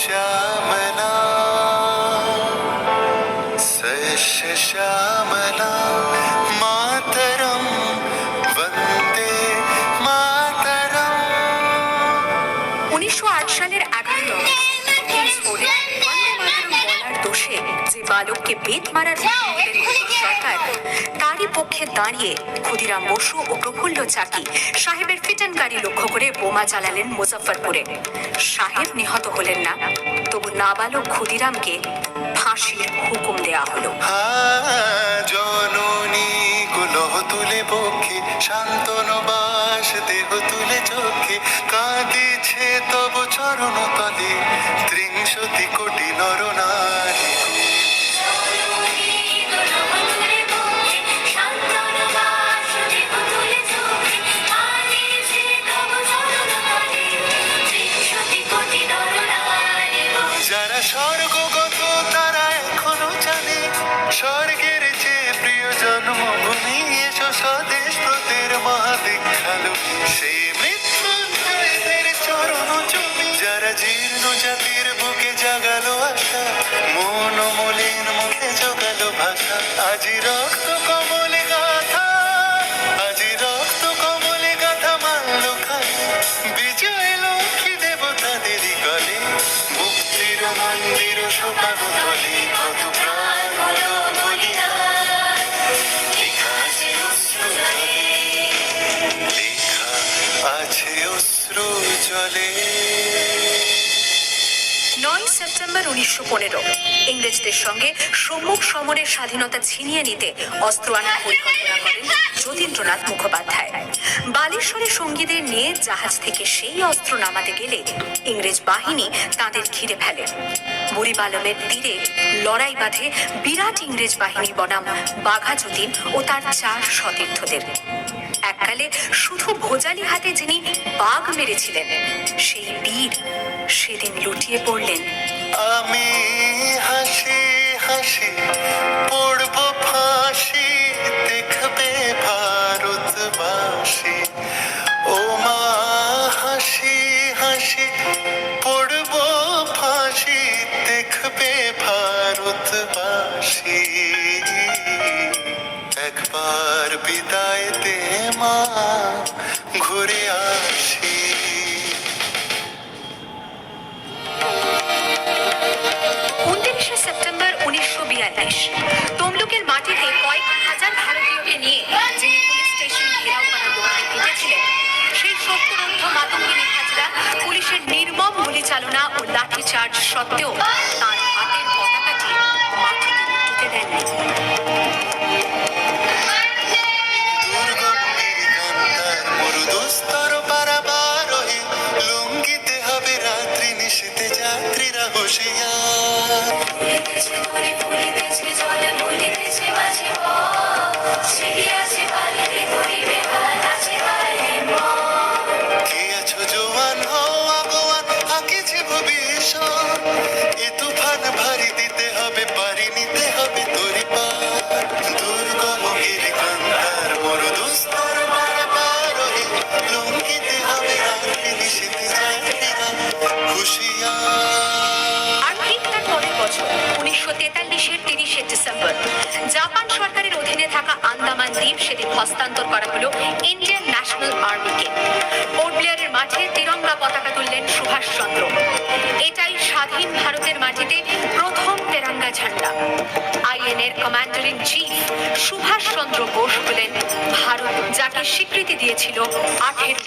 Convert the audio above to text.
শ্যামলা সস্য শ্যামলা মাতরম বন্দে মাতরম। 1908 সালের 11 অগস্ট কিংসফোর্ডে বন্দে মাতরম বলার দোষে যে বালককে বেত মারার হুকুম দিলেন সরকার, তারই পক্ষে দাঁড়িয়ে ক্ষুদিরাম বসু ও প্রফুল্ল চাকি সাহেবের ফিটন গাড়ি লক্ষ্য করে বোমা চালালেন মুজফ্ফরপুরে। সাহেব নিহত হলেন না, তবু নাবালক ক্ষুদিরামকে ফাঁসির হুকুম দেয়া হলো। জননী কুলহ তুলে বক্ষে শান্তনু বাস দেহ তুলে চোখে কাঁদিছে তব চরণ তলে 30 কোটি নরনারী। যারা স্বর্গগত তারা এখনো জানে স্বর্গের চেয়ে প্রিয় জন্মভূমি এসো স্বদেশ ব্রতের মহাদীক্ষালু সেই মৃত্যুঞ্জয়দের চরণ জমি। যারা জীর্ণ জাতির বুকে জাগালো আশা মন মলিন মুখে জোগালো ভাষা আজি রক্ত কমলে গাথা আজি রক্ত কমলে গাথা মানল খালি বিজয় লক্ষ্মী দেবতাদেরই গলে মুক্তির মন্দির সোপানো তলে কত প্রাণ হলো বলিদান লেখা আছে অশ্রু জলে লেখা আছে অশ্রু জলে। 9 সেপ্টেম্বর 1915 ইংরেজদের সঙ্গে সম্মুখ সমরের স্বাধীনতা ছিনিয়ে নিতে অস্ত্র আনার পরিকল্পনা করেন যতীন্দ্রনাথ মুখোপাধ্যায়। বালেশ্বরে সঙ্গীদের নিয়ে জাহাজ থেকে সেই অস্ত্র নামাতে গেলে ইংরেজ বাহিনী তাদের ঘিরে ফেলে। বুড়িবালমের তীরে লড়াই বাঁধে বিরাট ইংরেজ বাহিনী বনাম বাঘা যতীন ও তার 4 সতীর্থদের। এককালে শুধু ভোজালি হাতে যিনি বাঘ মেরেছিলেন, সেই বীর সেদিন লুটিয়ে পড়লেন। আমি হাসি হাসি পড়ব ফাঁসি দেখবে ভারতবাসী ও মা হাসি হাসি পড়ব ফাঁসি দেখবে ভারতবাসী একবার বিদায় দে মা ঘুরে আসি। 29 সেপ্টেম্বর 1942 তমলুকের মাটিতে কয়েক হাজার ভারতীয়কে নিয়ে যিনি পুলিশ স্টেশন ঘেরাও করার লক্ষ্যে কেটেছিলেন, সেই 70 মাতঙ্গিনী হাজরা পুলিশের নির্মম গুলিচালনা ও লাঠিচার্জ সত্ত্বেও তার হাতের পতাকাটি মাটিতে টুকে দেননি। মরুদুস্তর পারাবারোহী লুঙ্গিতে হবে রাত্রি নিশীতে যাত্রীরা হুঁশিয়ার। কে আছো জোয়ান হও আগোয়ান আঁকেছে ভবিষ্যৎ এ তুফান ভারী দিতে হবে পারি নিতে হবে তোরি পার। দুর্গম গিরিকান্তার মরুদুস্তর পারাবারোহী লুঙ্গিতে হবে রাত্রি নিশীতে যাত্রীরা হুঁশিয়ার। আর ঠিক তার পরের বছর 1943-এর 30 ডিসেম্বর জাপান সরকারের অধীনে থাকা আন্দামান দ্বীপ সেদিন হস্তান্তর করা হলো ইন্ডিয়ান ন্যাশনাল আর্মিকে। পোর্ট ব্লেয়ারের মাঠে তিরঙ্গা পতাকা তুললেন সুভাষচন্দ্র। এটাই স্বাধীন ভারতের মাটিতে প্রথম তেরঙ্গা ঝান্ডা। আইএনএর commander in chief Subhash Chandra Bose হলেন ভারত, যাকে স্বীকৃতি দিয়েছিল 18